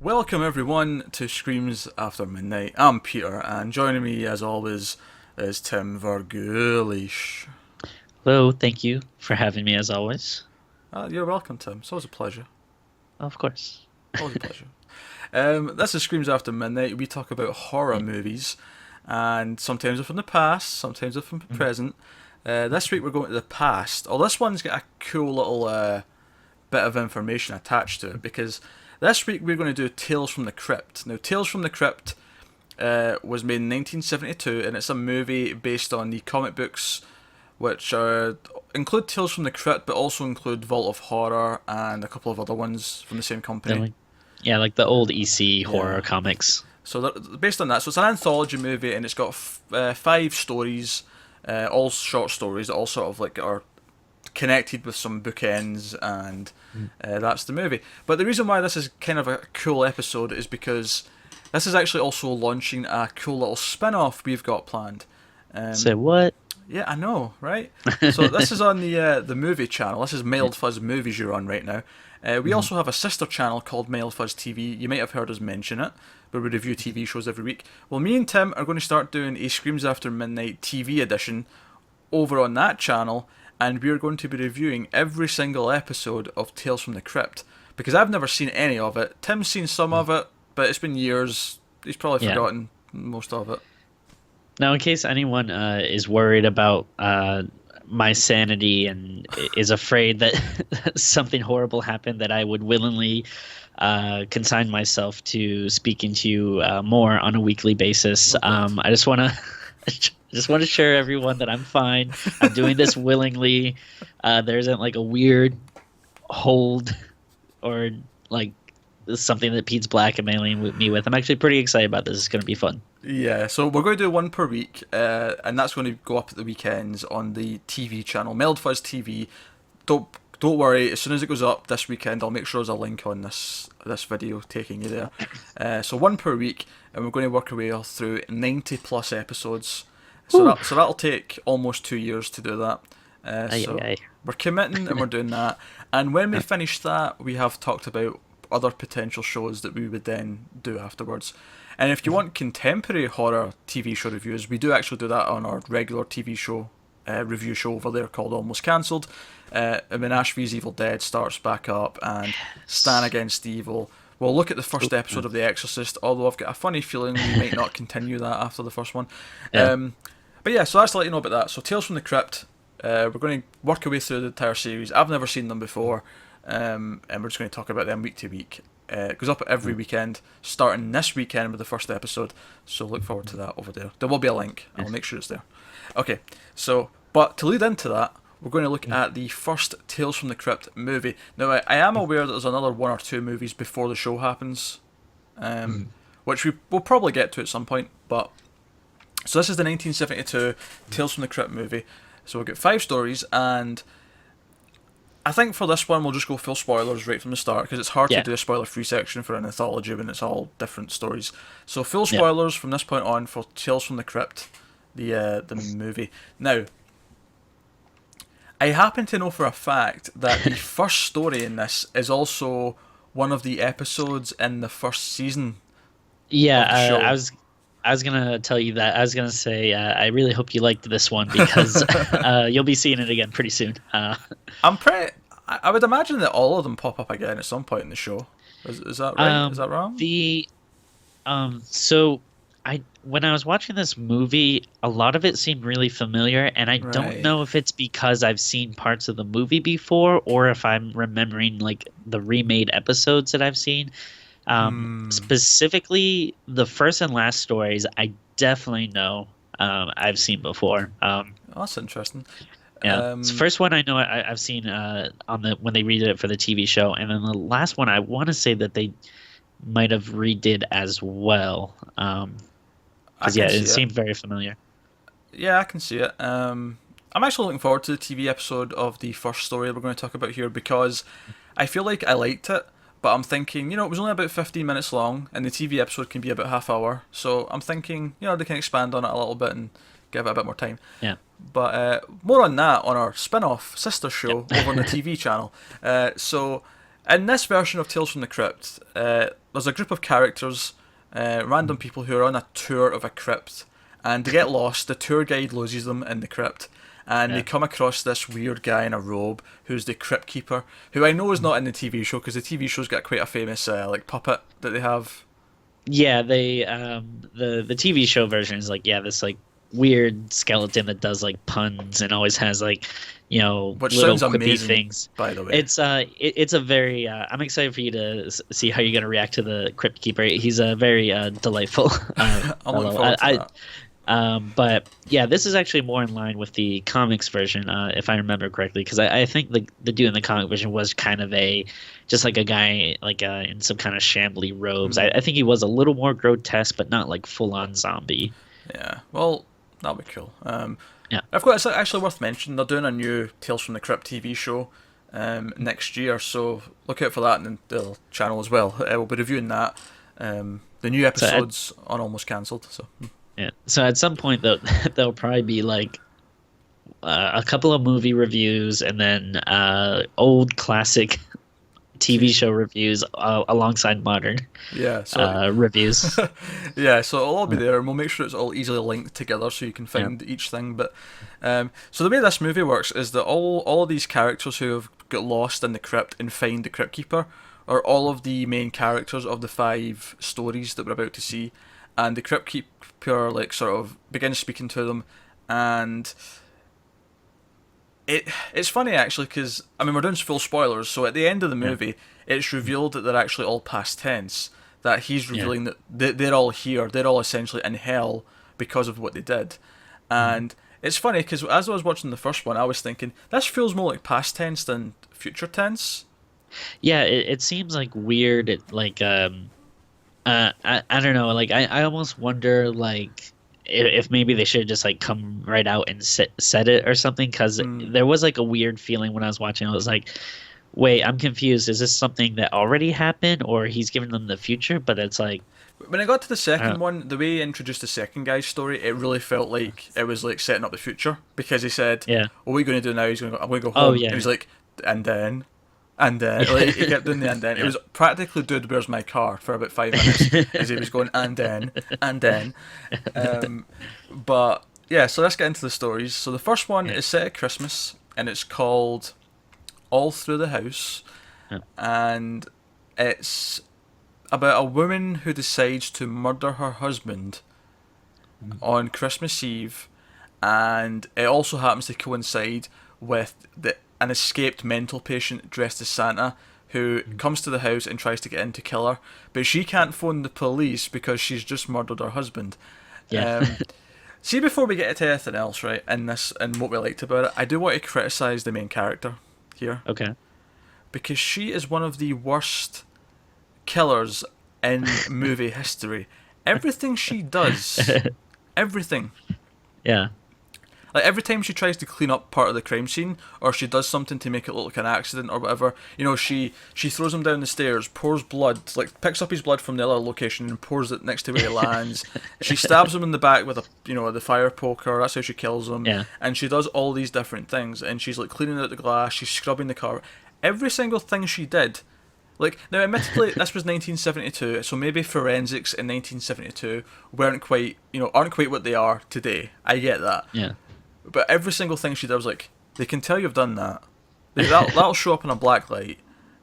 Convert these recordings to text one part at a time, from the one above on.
Welcome everyone to Screams After Midnight. I'm Peter, and joining me as always is Tim Vergulish. Hello, thank you for having me as always. You're welcome, Tim. It's always a pleasure. Of course. Always a pleasure. This is Screams After Midnight. We talk about horror movies, and sometimes they're from the past, sometimes they're from the present. This week we're going to the past. Oh, this one's got a cool little bit of information attached to it because this week we're going to do Tales from the Crypt. Now, Tales from the Crypt was made in 1972, and it's a movie based on the comic books, which include Tales from the Crypt, but also include Vault of Horror and a couple of other ones from the same company. Yeah, like the old EC horror Yeah. comics. So based on that, so it's an anthology movie, and it's got five stories, all short stories that all sort of like are connected with some bookends, and that's the movie. But the reason why this is kind of a cool episode is because this is actually also launching a cool little spin-off we've got planned. Say what? Yeah, I know, right? So this is on the movie channel. This is Mild Fuzz Movies you're on right now. We also have a sister channel called Mild Fuzz TV. You might have heard us mention it, where we review TV shows every week. Well, me and Tim are going to start doing a Screams After Midnight TV edition over on that channel, and we're going to be reviewing every single episode of Tales from the Crypt, because I've never seen any of it. Tim's seen some of it, but it's been years. He's probably Yeah. forgotten most of it. Now, in case anyone is worried about my sanity and is afraid that something horrible happened, that I would willingly consign myself to speaking to you more on a weekly basis. I just want to. Just want to assure everyone that I'm fine. I'm doing this willingly. There isn't like a weird hold or like something that Pete's blackmailing me with. I'm actually pretty excited about this. It's going to be fun. Yeah, so we're going to do one per week, and that's going to go up at the weekends on the TV channel, Mild Fuzz TV. Don't worry, as soon as it goes up this weekend, I'll make sure there's a link on this video taking you there. So one per week, and we're going to work our way all through 90 plus episodes. So that'll take almost 2 years to do that. So we're committing and we're doing that. And when we finish that, we have talked about other potential shows that we would then do afterwards. And if you want contemporary horror TV show reviews, we do actually do that on our regular TV show review show over there called Almost Cancelled. And when Ash vs Evil Dead starts back up and Stan Against Evil, we'll look at the first episode of The Exorcist, although I've got a funny feeling we might not continue that after the first one. Yeah. But yeah, so that's to let you know about that. So Tales from the Crypt, we're going to work our way through the entire series. I've never seen them before, and we're just going to talk about them week to week. It goes up every weekend, starting this weekend with the first episode, so look forward to that over there. There will be a link, I'll make sure it's there. Okay, so, but to lead into that, we're going to look at the first Tales from the Crypt movie. Now, I am aware that there's another one or two movies before the show happens, which we will probably get to at some point, but... So this is the 1972 Tales from the Crypt movie. So we've got 5 stories, and I think for this one we'll just go full spoilers right from the start, because it's hard to do a spoiler-free section for an anthology when it's all different stories. So full spoilers from this point on for Tales from the Crypt, the movie. Now, I happen to know for a fact that the first story in this is also one of the episodes in the first season. Yeah, of the show. I was gonna tell you that. I was gonna say I really hope you liked this one because you'll be seeing it again pretty soon. I would imagine that all of them pop up again at some point in the show. Is that right? Is that wrong? So when I was watching this movie, a lot of it seemed really familiar, and I don't know if it's because I've seen parts of the movie before or if I'm remembering like the remade episodes that I've seen. Specifically, the first and last stories, I definitely know I've seen before. That's interesting. Yeah, the first one I know I've seen when they redid it for the TV show, and then the last one I want to say that they might have redid as well. Because it seemed very familiar. Yeah, I can see it. I'm actually looking forward to the TV episode of the first story we're going to talk about here, because I feel like I liked it. But I'm thinking, it was only about 15 minutes long, and the TV episode can be about half hour. So I'm thinking, they can expand on it a little bit and give it a bit more time. Yeah. But more on that on our spin-off sister show over on the TV channel. So in this version of Tales from the Crypt, there's a group of characters, random people who are on a tour of a crypt, and they get lost. The tour guide loses them in the crypt, and they come across this weird guy in a robe who's the Crypt Keeper, who I know is not in the TV show because the TV show's got quite a famous like puppet that they have. Yeah, they the TV show version is like, yeah, this like weird skeleton that does like puns and always has like, Which little sounds quippy amazing, things. by the way. It's a very I'm excited for you to see how you're gonna react to the Crypt Keeper. He's a very delightful I'm looking fellow. forward to that. But yeah, this is actually more in line with the comics version, if I remember correctly, because I think the dude in the comic version was kind of just like a guy like in some kind of shambly robes. I think he was a little more grotesque, but not like full on zombie. Yeah, well, that'll be cool. Yeah. I've got, it's actually worth mentioning, they're doing a new Tales from the Crypt TV show next year, so look out for that on the channel as well. We'll be reviewing that. The new episode's on Almost Cancelled, so... Yeah. So at some point there'll probably be like a couple of movie reviews and then old classic TV show reviews alongside modern reviews. Yeah, so it'll all be there, and we'll make sure it's all easily linked together so you can find each thing. But so the way this movie works is that all of these characters who have got lost in the crypt and find the Crypt Keeper are all of the main characters of the 5 stories that we're about to see. And the Crypt Keeper like sort of begins speaking to them, and it's funny actually because I mean we're doing full spoilers. So at the end of the movie, it's revealed that they're actually all past tense. That he's revealing that they're all here. They're all essentially in hell because of what they did, and it's funny because as I was watching the first one, I was thinking this feels more like past tense than future tense. Yeah, it seems like weird. I don't know. Like I almost wonder like if maybe they should just like come right out and said it or something, because there was like a weird feeling when I was watching. I was like, wait, I'm confused. Is this something that already happened, or he's giving them the future? But it's like when I got to the second one, the way he introduced the second guy's story, it really felt like it was like setting up the future, because he said, "Well, what are you going to do now?" I'm going to go home, and he's like, and then. Like, he kept doing the and then. It was practically "Dude, where's my car?" for about 5 minutes as he was going and then. But yeah, so let's get into the stories. So the first one is set at Christmas, and it's called All Through the House, and it's about a woman who decides to murder her husband on Christmas Eve, and it also happens to coincide with an escaped mental patient dressed as Santa who comes to the house and tries to get in to kill her, but she can't phone the police because she's just murdered her husband. See, before we get into anything else, right, in this and what we liked about it, I do want to criticise the main character here. Okay. Because she is one of the worst killers in movie history. Everything she does, everything. Yeah. Like every time she tries to clean up part of the crime scene, or she does something to make it look like an accident or whatever, she throws him down the stairs, pours blood, like picks up his blood from the other location and pours it next to where he lands. She stabs him in the back with the fire poker. That's how she kills him. Yeah. And she does all these different things, and she's like cleaning out the glass, she's scrubbing the car. Every single thing she did. Like, now admittedly, this was 1972, so maybe forensics in 1972 aren't quite what they are today. I get that. Yeah. But every single thing she does, like, they can tell you've done that. That'll show up in a black light.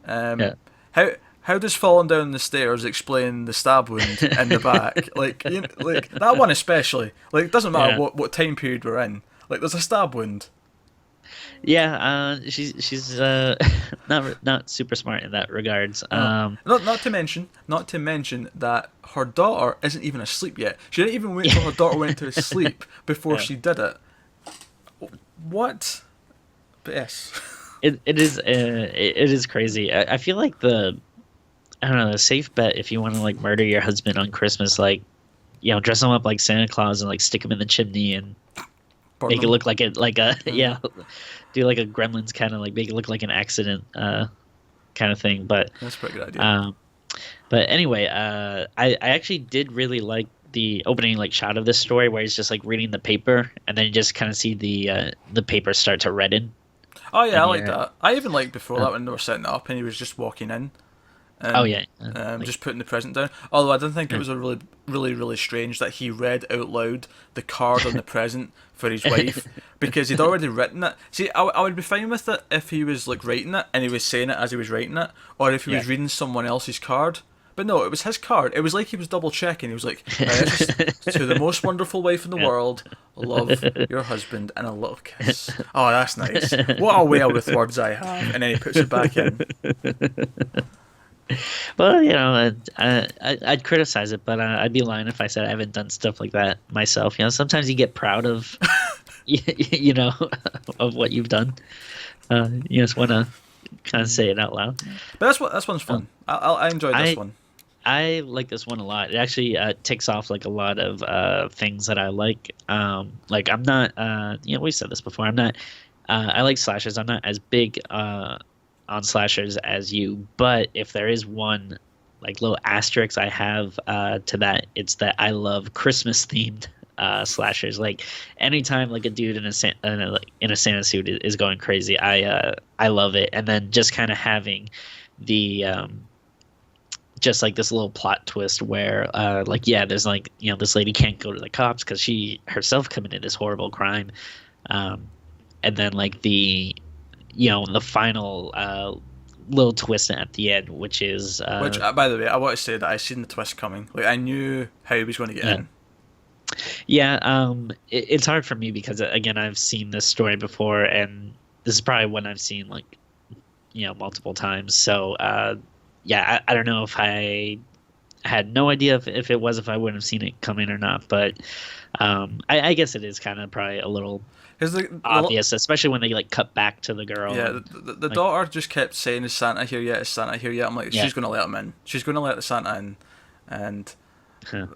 How does falling down the stairs explain the stab wound in the back? Like that one especially. Like, it doesn't matter what time period we're in. Like, there's a stab wound. Yeah, she's not super smart in that regards. Not to mention that her daughter isn't even asleep yet. She didn't even wait until her daughter went to sleep before she did it. What? But yes. It is crazy. I feel like the safe bet if you want to like murder your husband on Christmas, like, dress him up like Santa Claus and like stick him in the chimney and make it look like do like a Gremlins kind of like make it look like an accident kind of thing. But that's a pretty good idea. But anyway, I actually did really like the opening like shot of this story where he's just like reading the paper and then you just kind of see the paper start to redden. Oh yeah, I like that. I even liked before that when they were setting it up and he was just walking in. Oh and yeah, just putting the present down. Although I didn't think it was a really strange that he read out loud the card on the present for his wife, because he'd already written it. See, I would be fine with it if he was like writing it and he was saying it as he was writing it, or if he was reading someone else's card. But no, it was his card. It was like he was double checking. He was like, right, to the most wonderful wife in the world, love your husband and a little kiss. Oh, that's nice. What a whale with words I have. And then he puts it back in. Well, I'd criticize it, but I'd be lying if I said I haven't done stuff like that myself. Sometimes you get proud of, of what you've done. You just want to kind of say it out loud. But this one's fun. I enjoyed this one. I like this one a lot. It actually ticks off like a lot of things that I like. Like I'm not, we said this before. I'm not. I like slashers. I'm not as big on slashers as you, but if there is one like little asterisk I have to that, it's that I love Christmas themed slashers. Like anytime like a dude in a Santa suit is going crazy, I love it. And then just kind of having the just like this little plot twist where there's like this lady can't go to the cops because she herself committed this horrible crime, and then like the final little twist at the end, which is which by the way, I want to say that I seen the twist coming. Like I knew how he was going to get in. Yeah, it's hard for me because again I've seen this story before, and this is probably one I've seen like multiple times. So I don't know if I had no idea if I wouldn't have seen it coming or not, but I guess it is kind of probably a little obvious, especially when they like cut back to the girl. Yeah, the daughter just kept saying, "Is Santa here yet? Is Santa here yet?" I'm like, she's going to let him in. She's going to let the Santa in, and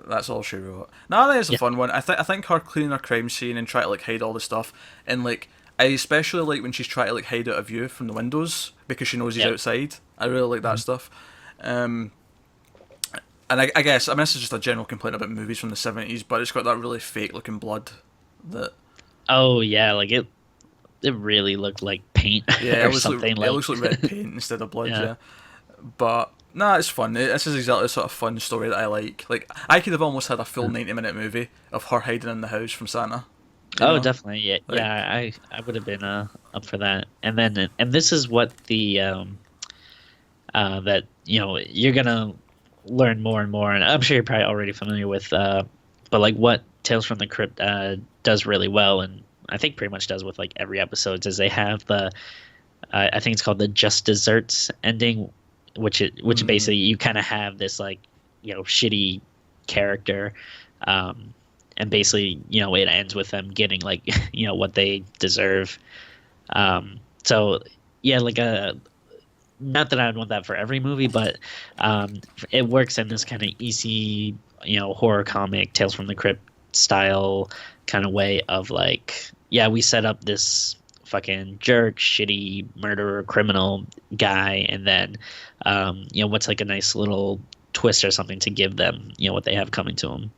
that's all she wrote. No, I think it's a fun one. I think her cleaning her crime scene and trying to like hide all the stuff, and like I especially like when she's trying to like hide out of view from the windows because she knows he's outside. I really like that stuff. And I guess this is just a general complaint about movies from the 70s, but it's got that really fake looking blood that. Oh yeah, like it really looked like paint or something. It looks like red paint instead of blood. Yeah. But it's fun. This is exactly the sort of fun story that I like. Like I could have almost had a full 90-minute movie of her hiding in the house from Santa. Definitely. Yeah, I would have been up for that. And then this is what the that you're gonna learn more and more, and I'm sure you're probably already familiar with. But like what Tales from the Crypt does really well, and I think pretty much does with like every episode, is they have the I think it's called the Just Desserts ending, which basically you kind of have this like shitty character, and basically it ends with them getting like what they deserve. So yeah, like not that I would want that for every movie, but it works in this kind of easy horror comic Tales from the Crypt style kind of way of like, we set up this fucking jerk, shitty murderer, criminal guy, and then what's like a nice little twist or something to give them what they have coming to them.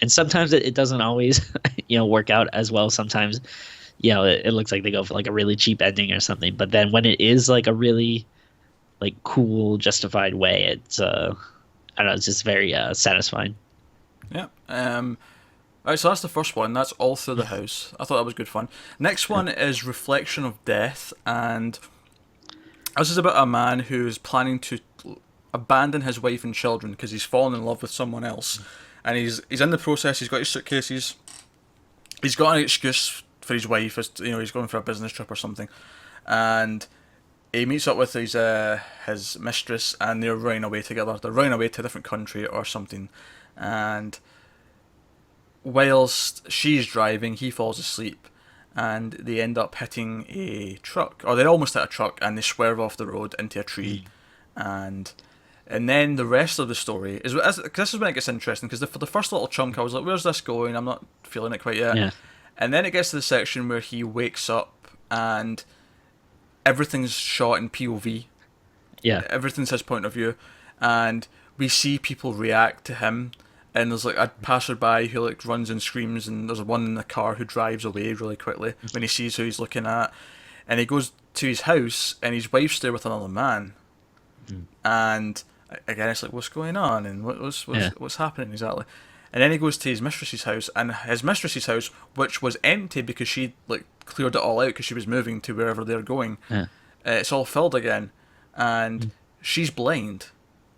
And sometimes it doesn't always work out as well. Sometimes it looks like they go for like a really cheap ending or something, but then when it is like a really like cool justified way, it's I don't know, it's just very satisfying. Yeah. Alright, so that's the first one. That's All Through the House. I thought that was good fun. Next one is Reflection of Death, and this is about a man who is planning to abandon his wife and children because he's fallen in love with someone else, and he's in the process. He's got his suitcases. He's got an excuse for his wife, as he's going for a business trip or something, and he meets up with his mistress, and they're running away together. They're running away to a different country or something, and whilst she's driving, he falls asleep, and they end up hitting a truck, or they almost hit a truck, and they swerve off the road into a tree, and then the rest of the story is, this is when it gets interesting, because for the first little chunk I was like, where's this going? I'm not feeling it quite yet. And then it gets to the section where he wakes up and everything's shot in POV. Everything's his point of view, and we see people react to him. And there's like a passerby who like runs and screams, and there's one in the car who drives away really quickly when he sees who he's looking at. And he goes to his house, and his wife's there with another man. And again, it's like, what's going on, and what's happening exactly? And then he goes to his mistress's house, and his mistress's house, which was empty because she like cleared it all out because she was moving to wherever they're going. It's all filled again, and she's blind,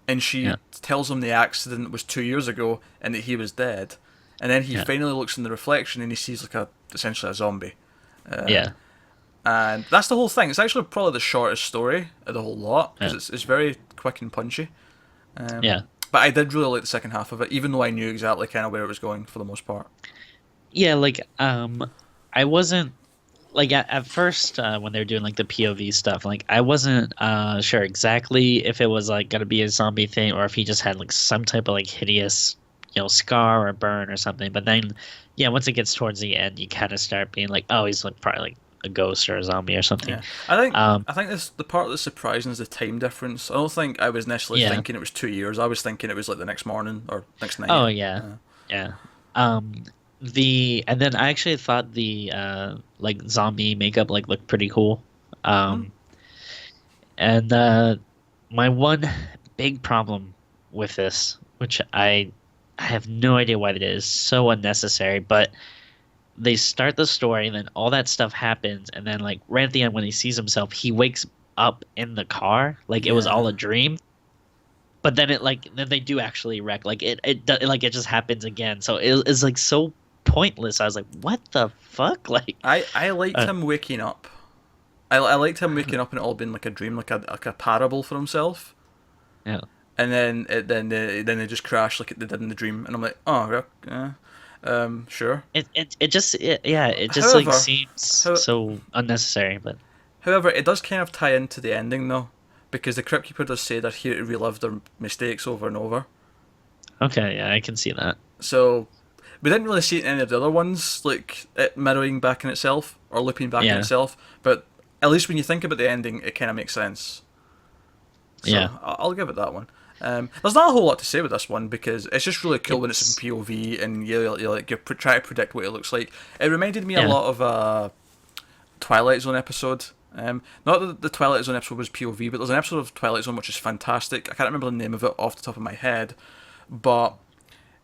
and she tells him the accident was 2 years ago and that he was dead. And then he finally looks in the reflection and he sees like essentially a zombie. And that's the whole thing. It's actually probably the shortest story of the whole lot because it's very quick and punchy. But I did really like the second half of it, even though I knew exactly kind of where it was going for the most part. Yeah, like I wasn't like at first when they were doing like the POV stuff, like I wasn't sure exactly if it was like gonna be a zombie thing or if he just had like some type of like hideous, scar or burn or something. But then, once it gets towards the end, you kind of start being like, oh, he's like probably like a ghost or a zombie or something. Yeah. I think this the part that's surprising is the time difference. I don't think I was necessarily thinking it was 2 years. I was thinking it was like the next morning or next night. Oh yeah. And then I actually thought the like zombie makeup like looked pretty cool. And my one big problem with this, which I have no idea why it is so unnecessary, but they start the story and then all that stuff happens, and then like right at the end when he sees himself, he wakes up in the car like it was all a dream. But then then they do actually wreck, like it just happens again. So it's like so pointless. I was like, what the fuck? Like I liked him waking up. I liked him waking up and it all being like a dream, like a parable for himself. Yeah. And then they just crash like they did in the dream, and I'm like, oh yeah. Sure. It just However, like seems so unnecessary, but however, it does kind of tie into the ending though, because the Crypt Keeper does say they're here to relive their mistakes over and over. Okay, yeah, I can see that. So we didn't really see it in any of the other ones, like it mirroring back in itself or looping back in itself. But at least when you think about the ending, it kind of makes sense. So I'll give it that one. There's not a whole lot to say with this one because it's just really cool when it's in POV and you try to predict what it looks like. It reminded me a lot of a Twilight Zone episode. Not that the Twilight Zone episode was POV, but there's an episode of Twilight Zone which is fantastic. I can't remember the name of it off the top of my head, but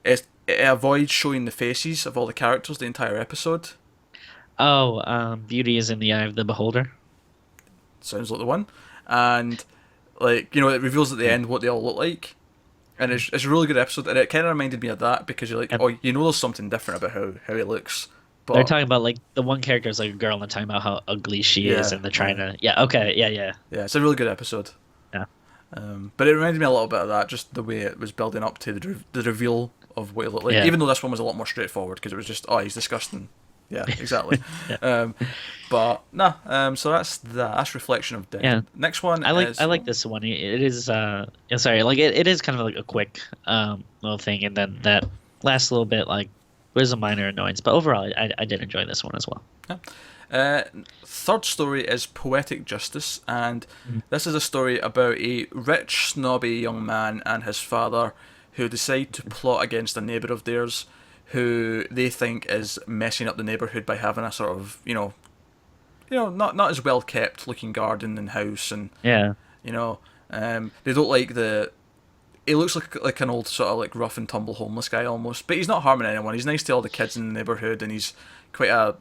it avoids showing the faces of all the characters the entire episode. Oh, beauty is in the eye of the beholder. Sounds like the one. And like, it reveals at the end what they all look like, and it's a really good episode, and it kind of reminded me of that because you're like, there's something different about how he looks. But they're talking about like the one character is like a girl, and they're talking about how ugly she is, and they're trying to yeah, it's a really good episode. But it reminded me a little bit of that, just the way it was building up to the reveal of what he looked like. Even though this one was a lot more straightforward because it was just, he's disgusting. Yeah, exactly. But no, so that's Reflection of Death. Yeah. Next one I like this one. It is sorry, like it is kind of like a quick little thing, and then that last little bit like was a minor annoyance, but overall I did enjoy this one as well. Third story is Poetic Justice, and this is a story about a rich, snobby young man and his father who decide to plot against a neighbour of theirs who they think is messing up the neighbourhood by having a sort of, not as well kept looking garden and house, and they don't like he looks like an old sort of like rough and tumble homeless guy almost, but he's not harming anyone. He's nice to all the kids in the neighbourhood, and he's quite a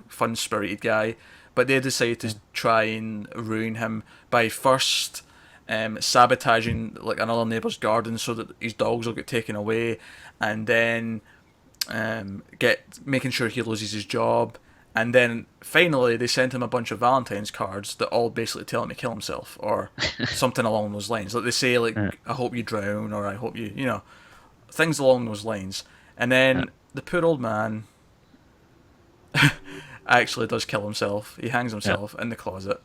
fun spirited guy. But they decide to try and ruin him by first sabotaging like another neighbour's garden so that his dogs will get taken away, and then making sure he loses his job, and then finally they sent him a bunch of Valentine's cards that all basically tell him to kill himself or something along those lines. Like they say like, I hope you drown, or I hope you things along those lines. And then the poor old man actually does kill himself. He hangs himself in the closet,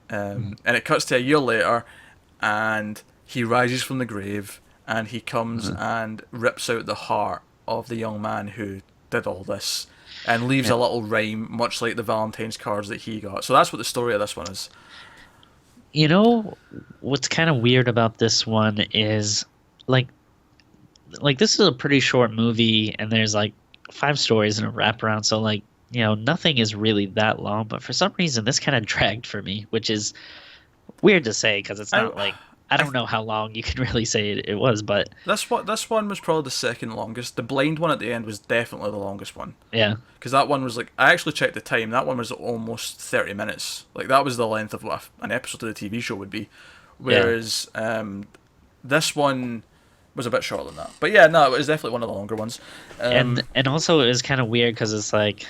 and it cuts to a year later, and he rises from the grave, and he comes and rips out the heart of the young man who did all this, and leaves a little rhyme, much like the Valentine's cards that he got. So that's what the story of this one is. What's kind of weird about this one is like this is a pretty short movie, and there's like 5 stories in a wraparound, so like nothing is really that long, but for some reason this kind of dragged for me, which is weird to say because it's not like I don't know how long you can really say it was, but this one was probably the second longest. The blind one at the end was definitely the longest one. yeah, Because that one was like, I actually checked the time. That one was almost 30 minutes. Like that was the length of what an episode of the TV show would be. Whereas this one was a bit shorter than that. But yeah, no, it was definitely one of the longer ones. and also it was kind of weird because it's like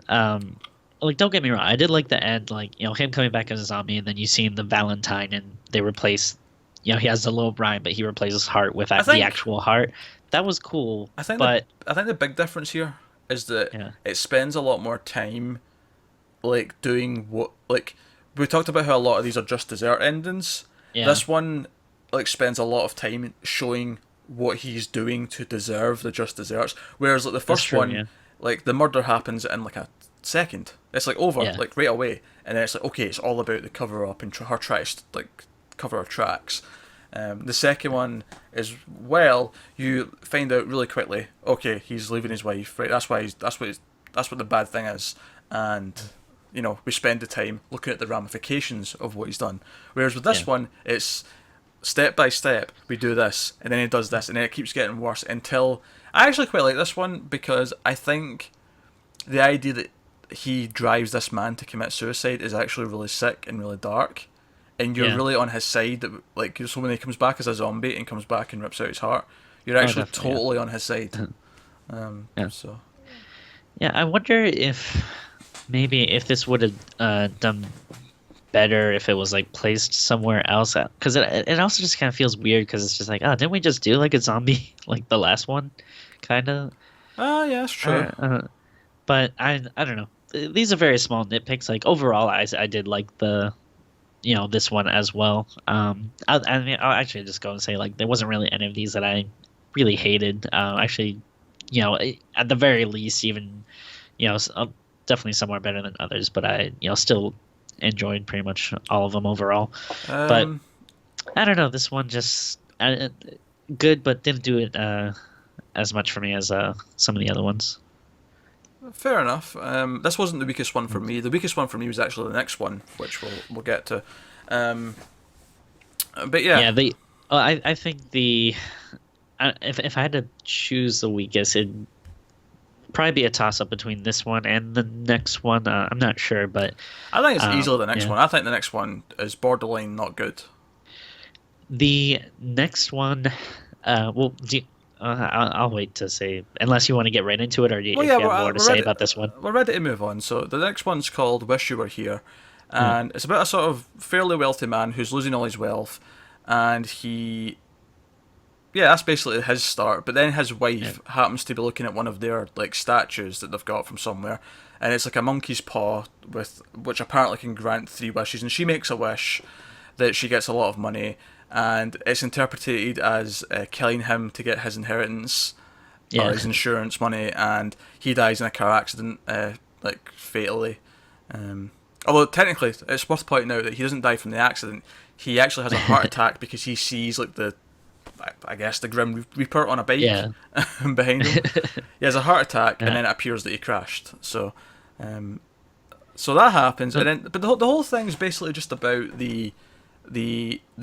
don't get me wrong, I did like the end, like him coming back as a zombie, and then you see the Valentine, and they replace, he has the little Brian, but he replaces Heart with the actual Heart. That was cool. I think but I think the big difference here is that it spends a lot more time, like doing what, like we talked about how a lot of these are just dessert endings. Yeah. This one like spends a lot of time showing what he's doing to deserve the just desserts. Whereas like the first one, like the murder happens in like a second. It's like over, like right away, and then it's like okay, it's all about the cover up and her trying to like cover her tracks. The second one is, well, you find out really quickly. Okay, he's leaving his wife. Right, that's what the bad thing is, and we spend the time looking at the ramifications of what he's done. Whereas with this one, it's step by step. We do this, and then he does this, and then it keeps getting worse until I actually quite like this one because I think the idea that he drives this man to commit suicide is actually really sick and really dark. And you're really on his side. That, like, so when he comes back as a zombie and comes back and rips out his heart, you're actually totally on his side. So. Yeah, I wonder if this would have done better if it was like placed somewhere else. Because it also just kind of feels weird because it's just like, oh, didn't we just do like a zombie like the last one, kind of? Yeah, that's true. But I don't know. These are very small nitpicks. Like overall, I did like the. This one as well. I mean, I'll actually just go and say like there wasn't really any of these that I really hated. Actually, at the very least, even definitely some are better than others, but I still enjoyed pretty much all of them overall. But I don't know, this one just good, but didn't do it as much for me as some of the other ones. Fair enough. This wasn't the weakest one for me. The weakest one for me was actually the next one, which we'll get to. But yeah. Yeah. I think if I had to choose the weakest, it'd probably be a toss up between this one and the next one. I'm not sure, but I think it's easily the next one. I think the next one is borderline not good. The next one, well, I'll wait to say, unless you want to get right into it, or if you have more to say about this one. We're ready to move on. So the next one's called Wish You Were Here, and it's about a sort of fairly wealthy man who's losing all his wealth, and that's basically his start. But then his wife happens to be looking at one of their like statues that they've got from somewhere, and it's like a monkey's paw which apparently can grant 3 wishes, and she makes a wish that she gets a lot of money. And it's interpreted as killing him to get his inheritance or his insurance money, and he dies in a car accident, like fatally. Although technically, it's worth pointing out that he doesn't die from the accident. He actually has a heart attack because he sees like the Grim Reaper on a bike behind him. He has a heart attack, and then it appears that he crashed. So that happens, and then but the whole thing is basically just about the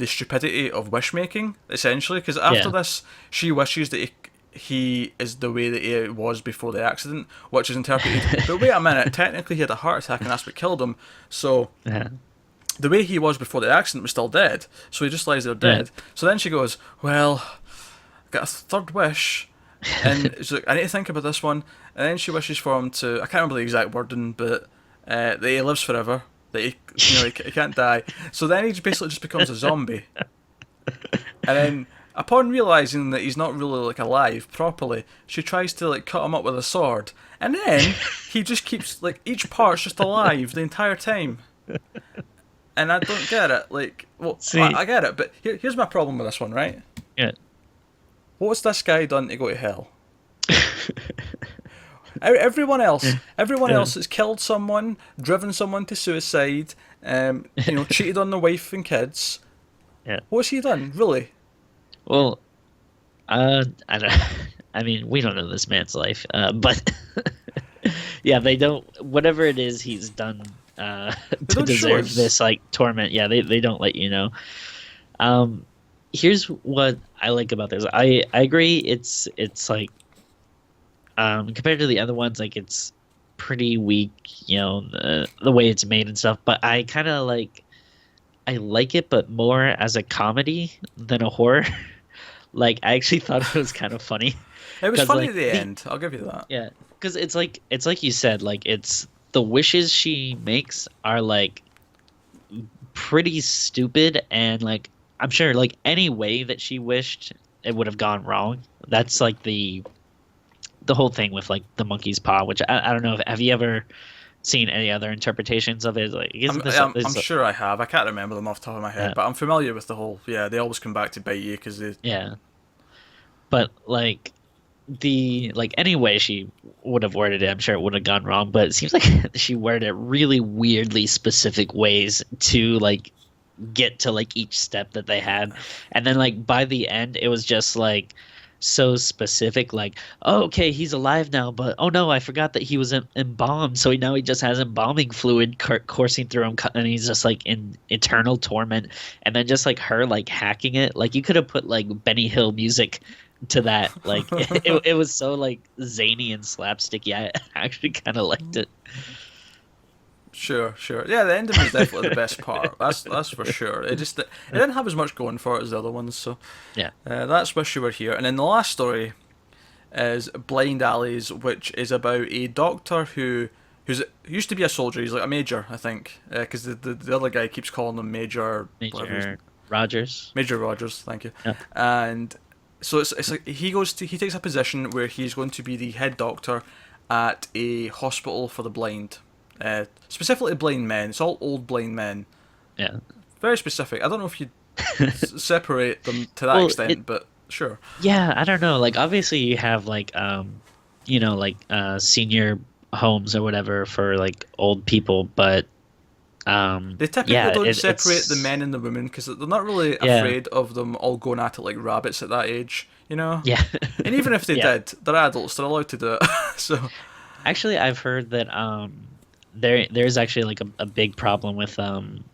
stupidity of wish making, essentially, because after this she wishes that he is the way that he was before the accident, which is interpreted but wait a minute, technically he had a heart attack and that's what killed him, so the way he was before the accident was still dead, so he just lies there dead. So then she goes, well, I got a third wish, and she's like, I need to think about this one, and then she wishes for him to, I can't remember the exact wording, but that he lives forever, that he can't die. So then he basically just becomes a zombie. And then, upon realising that he's not really like alive properly, she tries to like cut him up with a sword. And then he just keeps like each part's just alive the entire time. And I don't get it. Like, well, see, I get it, but here's my problem with this one, right? Yeah. What's this guy done to go to hell? Everyone else has killed someone, driven someone to suicide, cheated on their wife and kids. Yeah. What's he done, really? Well, I don't. I mean, we don't know this man's life, but yeah, they don't. Whatever it is he's done to deserve this like torment. Yeah, they don't let you know. here's what I like about this. I agree. It's like compared to the other ones, like it's pretty weak. The way it's made and stuff. But I like it, but more as a comedy than a horror. Like I actually thought it was kind of funny It was because funny like at the end. I'll give you that. yeah, because it's like you said, like it's the wishes she makes are like pretty stupid, and like I'm sure like any way that she wished it would have gone wrong. That's like the whole thing with like the monkey's paw, which I don't know if have you ever seen any other interpretations of it? Like isn't I'm sure I have. I can't remember them off the top of my head, uh, but I'm familiar with the whole. Yeah, they always come back to bite you because they. yeah, but like the like any way she would have worded it, I'm sure it would have gone wrong. But it seems like she worded it really weirdly specific ways to like get to like each step that they had, and then like by the end it was just like so specific, like, oh, okay, he's alive now, but oh no, I forgot that he was embalmed, so now he just has embalming fluid coursing through him, and he's just like in eternal torment. And then just like her like hacking it, like you could have put like Benny Hill music to that. Like it was so like zany and slapsticky. I actually kind of liked it. Sure, sure. Yeah, the ending was definitely the best part. That's for sure. It didn't have as much going for it as the other ones, so Yeah. that's Wish You Were Here. And then the last story is Blind Alleys, which is about a doctor who used to be a soldier. He's like a major, I think, because the other guy keeps calling him Major. Whatever his- Major Rogers. Major Rogers, thank you. Yeah. And so it's like he takes a position where he's going to be the head doctor at a hospital for the blind, specifically blind men. It's all old blind men. Yeah. Very specific. I don't know if you separate them to that Well, extent, but sure. yeah, I don't know. Like obviously you have like like senior homes or whatever for like old people, but They typically yeah, don't it, separate the it's men and the women because they're not really yeah, afraid of them all going at it like rabbits at that age, you know? yeah. And even if they Yeah. did, they're adults, they're allowed to do it. So, Actually, I've heard that there's actually like a big problem with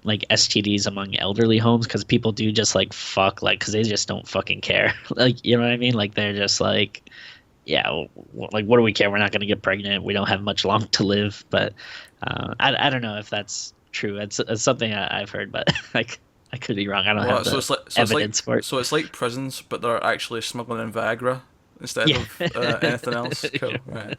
like STDs among elderly homes because people do just like fuck like because they just don't fucking care. Like you know what I mean? Like they're just like yeah, like what do we care? We're not gonna get pregnant. We don't have much long to live. But I don't know if that's true. It's something I've heard, but like I could be wrong. I don't well, have the evidence for it. so it's like prisons, but they're actually smuggling in Viagra instead Yeah. of anything else. Cool, Yeah.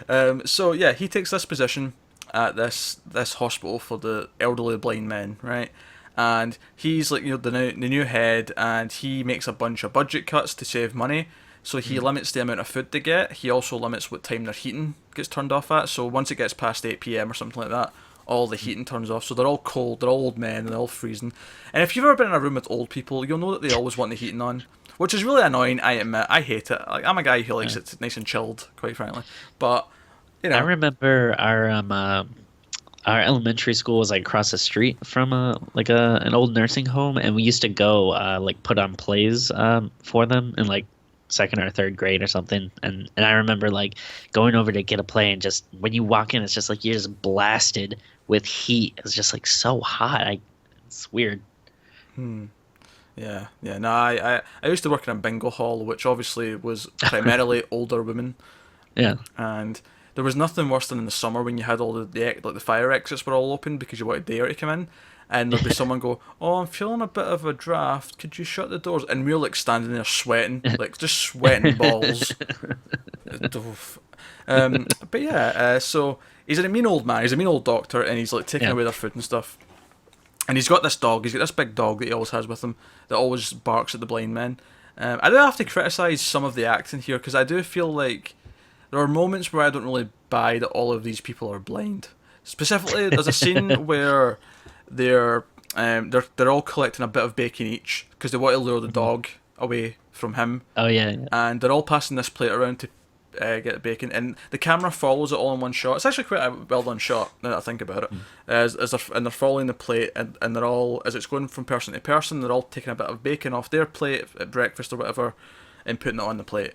right. So yeah, he takes this position at this hospital for the elderly blind men, right? And he's like the new head, and he makes a bunch of budget cuts to save money. So he limits the amount of food they get. He also limits what time their heating gets turned off at. So once it gets past 8 p.m. or something like that, all the heating turns off. So they're all cold, they're all old men, and they're all freezing. And if you've ever been in a room with old people, you'll know that they always want the heating on, which is really annoying. I admit, I hate it. Like, I'm a guy who likes Yeah. it nice and chilled, quite frankly. But I remember our elementary school was like across the street from an old nursing home, and we used to go like put on plays for them in like second or third grade or something. And I remember like going over to get a play, and just when you walk in, it's just like you're just blasted with heat. It's just like so hot. It's weird. Yeah, yeah. No, I used to work in a bingo hall, which obviously was primarily older women, Yeah. and there was nothing worse than in the summer when you had all the fire exits were all open because you wanted the air to come in, and there'd be someone go, "Oh, I'm feeling a bit of a draft. Could you shut the doors?" And we're like standing there sweating, like just sweating balls. But yeah, so he's a mean old man. He's a mean old doctor, and he's like taking Yeah. away their food and stuff. And he's got this dog. He's got this big dog that he always has with him that always barks at the blind men. I do have to criticise some of the acting here because I do feel like there are moments where I don't really buy that all of these people are blind. Specifically, there's a scene where they're all collecting a bit of bacon each because they want to lure the dog away from him, Oh yeah. Yeah. and they're all passing this plate around to get the bacon, and the camera follows it all in one shot. It's actually quite a well done shot now that I think about it. As they're following the plate, and they're all, as it's going from person to person, they're all taking a bit of bacon off their plate at breakfast or whatever, and putting it on the plate.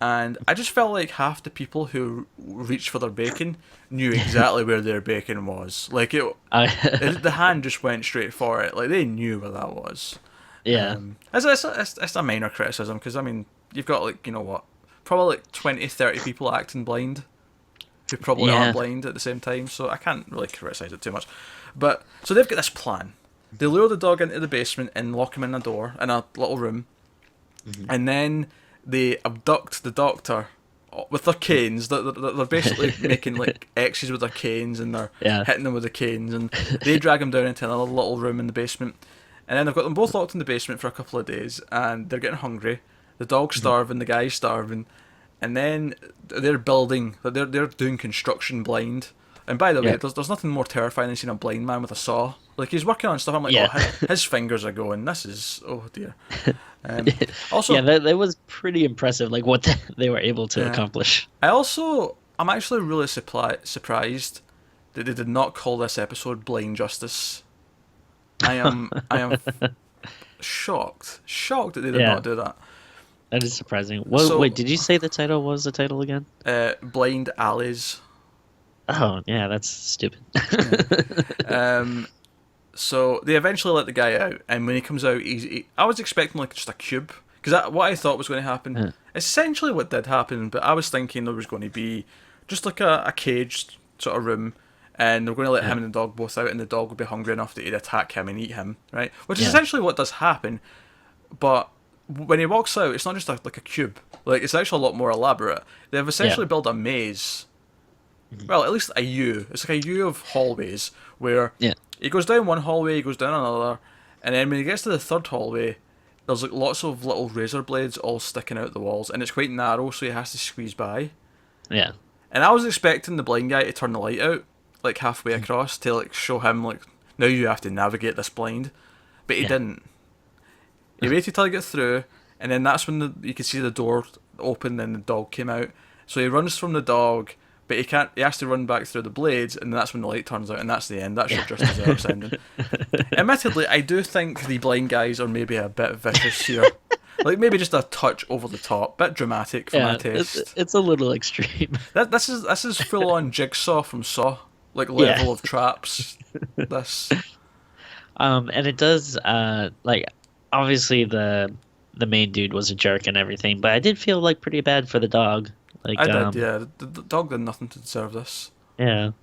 And I just felt like half the people who reached for their bacon knew exactly where their bacon was. Like the hand just went straight for it. Like they knew where that was. Yeah. It's a minor criticism because I mean you've got like probably like 20, 30 people acting blind who probably aren't Yeah. blind at the same time, so I can't really criticize it too much. But so they've got this plan. They lure the dog into the basement and lock him in a door in a little room, and then they abduct the doctor with their canes. They're basically making like X's with their canes, and they're Yeah. hitting them with the canes, and they drag him down into another little room in the basement. And then they've got them both locked in the basement for a couple of days, and they're getting hungry. The dog's starving, the guy's starving, and then they're building. They're doing construction blind. And by the way, there's nothing more terrifying than seeing a blind man with a saw. Like he's working on stuff. I'm like, his fingers are going. This is dear. Also, yeah, that was pretty impressive. Like what they were able to accomplish. I'm actually really surprised that they did not call this episode "Blind Justice." I am shocked that they did not do that. That is surprising. Well, wait, did you say the title? What was the title again? Blind Alleys. Oh, yeah, that's stupid. So they eventually let the guy out, and when he comes out, I was expecting like just a cube, because what I thought was going to happen, essentially what did happen, but I was thinking there was going to be just like a caged sort of room, and they're going to let him and the dog both out, and the dog would be hungry enough that he'd attack him and eat him, right? Which is essentially what does happen, but when he walks out, it's not just like a cube, like it's actually a lot more elaborate. They've essentially built a maze. Well, at least a U. It's like a U of hallways where he goes down one hallway, he goes down another, and then when he gets to the third hallway, there's like lots of little razor blades all sticking out the walls, and it's quite narrow, so he has to squeeze by. Yeah. And I was expecting the blind guy to turn the light out, like halfway across, to like show him like, now you have to navigate this blind, but he didn't. He waited till he got through, and then that's when you could see the door open, and the dog came out. So he runs from the dog. But he can't. He has to run back through the blades, and that's when the light turns out, and that's the end. That's your Just Desserts ending. Admittedly, I do think the blind guys are maybe a bit vicious here, like maybe just a touch over the top, bit dramatic for my taste. It's a little extreme. This is full on Jigsaw from Saw, like level of traps. This. And it does like obviously the main dude was a jerk and everything, but I did feel like pretty bad for the dog. Like, I did, yeah. The dog did nothing to deserve this. Yeah.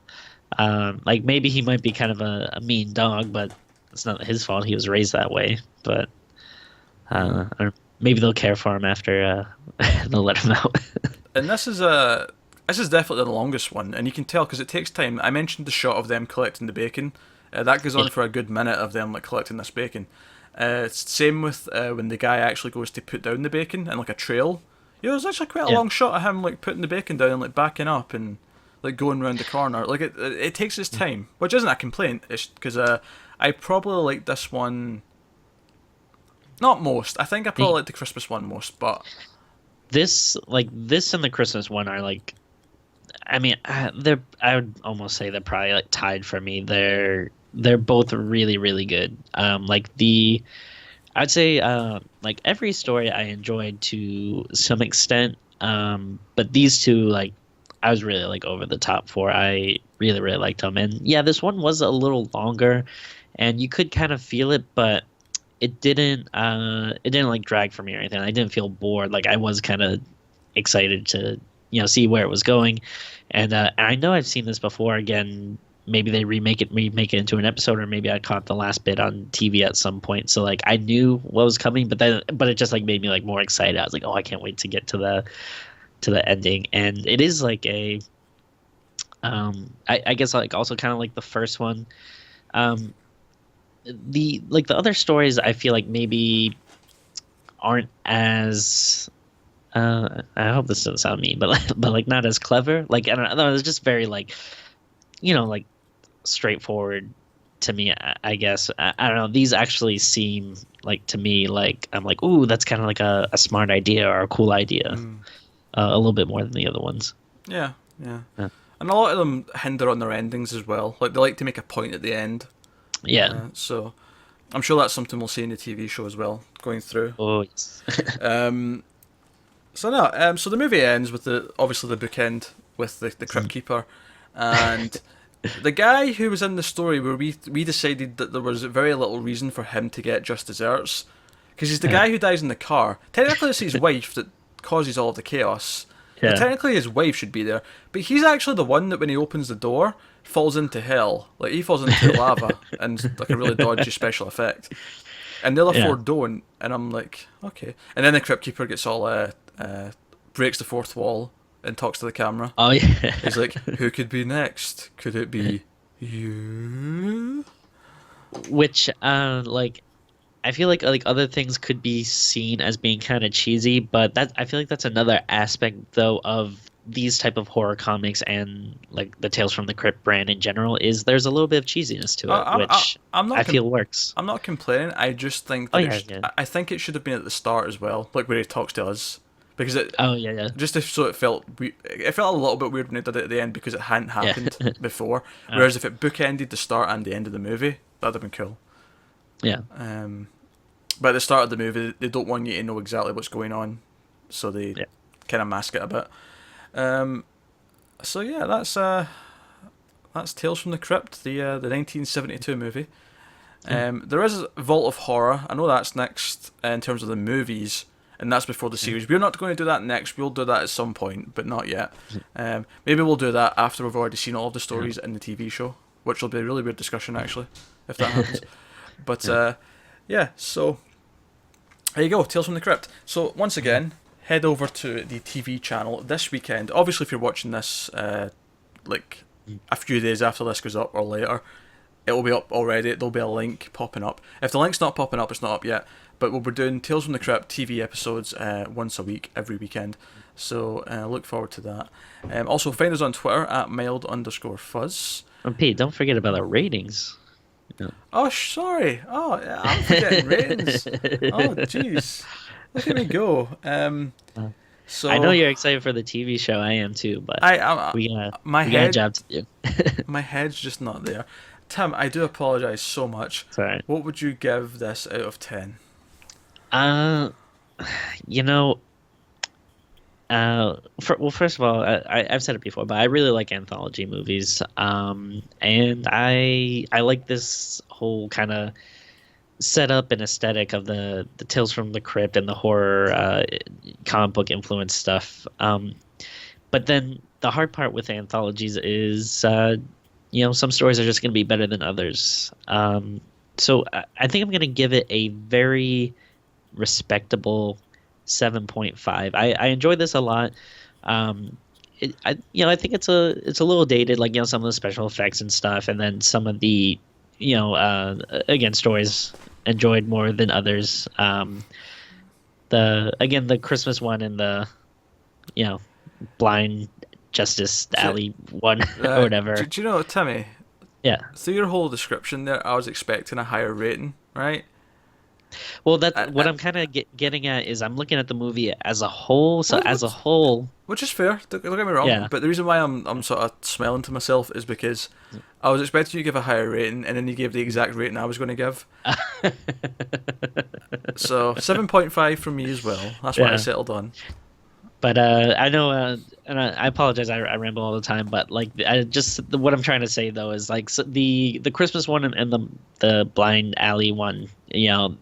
Like, maybe he might be kind of a mean dog, but it's not his fault. He was raised that way. But or maybe they'll care for him after they'll let him out. And this is definitely the longest one, and you can tell because it takes time. I mentioned the shot of them collecting the bacon. That goes on for a good minute of them like collecting this bacon. It's same with when the guy actually goes to put down the bacon and like a trail. Yeah, there's actually quite a long shot of him like putting the bacon down and like backing up and like going round the corner. Like it takes its time, which isn't a complaint. It's because I probably like this one. Not most. I think I probably like the Christmas one most, but this and the Christmas one are like, I mean, they're. I would almost say they're probably like tied for me. They're both really really good. I'd say like every story I enjoyed to some extent, but these two, like, I was really like over the top for. I really really liked them, and yeah, this one was a little longer, and you could kind of feel it, but it didn't like drag for me or anything. I didn't feel bored. Like I was kind of excited to see where it was going, and I know I've seen this before. Again, maybe they remake it into an episode, or maybe I caught the last bit on TV at some point. So like I knew what was coming, but it just like made me like more excited. I was like, oh, I can't wait to get to the ending. And it is like a I guess like also kind of like the first one. The other stories I feel like maybe aren't as I hope this doesn't sound mean, but like not as clever. Like I don't know, it's just very like like straightforward to me, I guess. I don't know. These actually seem like to me like I'm like, ooh, that's kind of like a smart idea or a cool idea, a little bit more than the other ones. Yeah. And a lot of them hinder on their endings as well. Like they like to make a point at the end. Yeah. So I'm sure that's something we'll see in the TV show as well, going through. Oh, yes. So the movie ends with obviously the bookend with the Crypt Keeper, and the guy who was in the story where we decided that there was very little reason for him to get Just Desserts. because he's the guy who dies in the car. Technically, it's his wife that causes all of the chaos. Yeah. So technically, his wife should be there, but he's actually the one that, when he opens the door, falls into hell. Like, he falls into lava, and like a really dodgy special effect. And the other four don't, and I'm like, okay. And then the Crypt Keeper gets all breaks the fourth wall and talks to the camera. Oh yeah. He's like, who could be next? Could it be you? Which like, I feel like other things could be seen as being kind of cheesy, but I feel like that's another aspect though of these type of horror comics and like the Tales from the Crypt brand in general, is there's a little bit of cheesiness to it, which I feel works. I'm not complaining. I just think that I think it should have been at the start as well, like where he talks to us, because it. Oh yeah. Just so it felt it felt a little bit weird when he did it at the end because it hadn't happened before. Whereas if it bookended the start and the end of the movie, that'd have been cool. Yeah. But at the start of the movie, they don't want you to know exactly what's going on, so they kind of mask it a bit. So yeah, that's Tales from the Crypt, the 1972 movie. There is Vault of Horror. I know that's next in terms of the movies, and that's before the series. We're not going to do that next. We'll do that at some point, but not yet. Maybe we'll do that after we've already seen all of the stories in the TV show, which will be a really weird discussion actually, if that happens. But so there you go, Tales from the Crypt. So once again, head over to the TV channel this weekend. Obviously, if you're watching this like a few days after this goes up or later, it will be up already. There'll be a link popping up. If the link's not popping up, it's not up yet. But we'll be doing Tales from the Crypt TV episodes once a week, every weekend. So look forward to that. Also, find us on Twitter at mild_fuzz. And Pete, don't forget about our ratings. Yeah. Oh, sorry. Oh, I'm forgetting ratings. Oh, jeez. Look at me go. So I know you're excited for the TV show. I am too, but we got a job to do. My head's just not there. Tim, I do apologize so much. It's all right. What would you give this out of 10? First of all, I've said it before, but I really like anthology movies. And I like this whole kind of setup and aesthetic of the Tales from the Crypt and the horror comic book influence stuff. But then the hard part with anthologies is, some stories are just going to be better than others. So I think I'm going to give it a very respectable 7.5. I enjoyed this a lot. I think it's a little dated, like some of the special effects and stuff, and then some of the again, stories enjoyed more than others. The Christmas one and the blind justice alley one or whatever. Do you know, Timmy? Yeah. Through your whole description there, I was expecting a higher rating, right? Well, that's what I'm kind of getting at is I'm looking at the movie as a whole. So as a whole, which is fair. Don't get me wrong. But the reason why I'm sort of smiling to myself is because I was expecting you to give a higher rating, and then you gave the exact rating I was going to give. So 7.5 from me as well. That's what I settled on. But I know, and I apologize. I ramble all the time. But like, what I'm trying to say though is like the Christmas one and the blind alley one.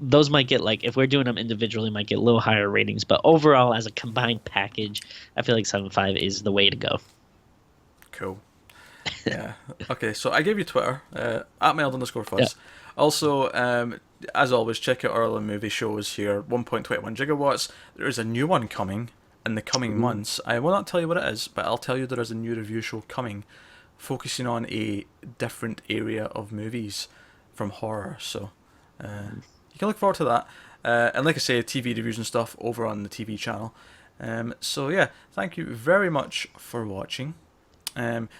Those might get, like, if we're doing them individually, might get a little higher ratings. But overall, as a combined package, I feel like 7.5 is the way to go. Cool. Yeah. Okay. So I gave you Twitter at mild_fuzz. Yeah. Also, as always, check out our other movie shows here. 1.21 gigawatts. There is a new one coming in the coming months. I will not tell you what it is, but I'll tell you there is a new review show coming, focusing on a different area of movies from horror. So you can look forward to that. And like I say, TV reviews and stuff over on the TV channel. So yeah, thank you very much for watching.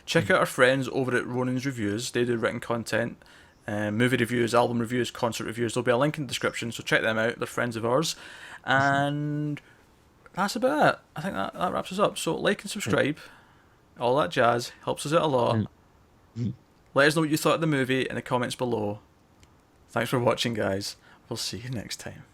Check out our friends over at Ronan's Reviews. They do written content, movie reviews, album reviews, concert reviews. There'll be a link in the description, so check them out. They're friends of ours. And that's about it. I think that wraps us up. So like and subscribe, all that jazz, helps us out a lot. Let us know what you thought of the movie in the comments below. Thanks for watching, guys. We'll see you next time.